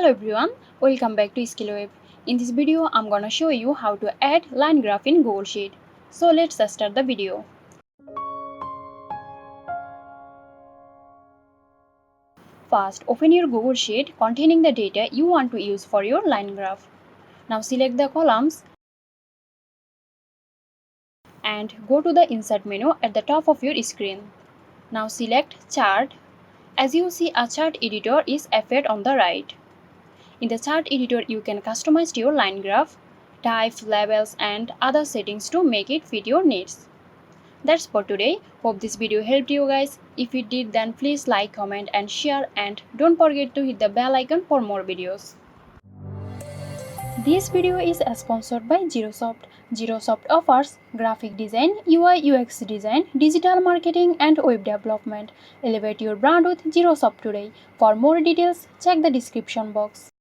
Hello everyone, welcome back to SkillWeb. In this video, I'm gonna show you how to add line graph in Google Sheet. So let's start the video. First, open your Google Sheet containing the data you want to use for your line graph. Now select the columns and go to the Insert menu at the top of your screen. Now select Chart. As you see, a chart editor is appeared on the right. In the chart editor, you can customize your line graph, type, labels, and other settings to make it fit your needs. That's for today. Hope this video helped you guys. If it did, then please like, comment, and share, and don't forget to hit the bell icon for more videos. This video is sponsored by Zerosoft. Zerosoft offers graphic design, UI UX design, digital marketing, and web development. Elevate your brand with Zerosoft today. For more details, check the description box.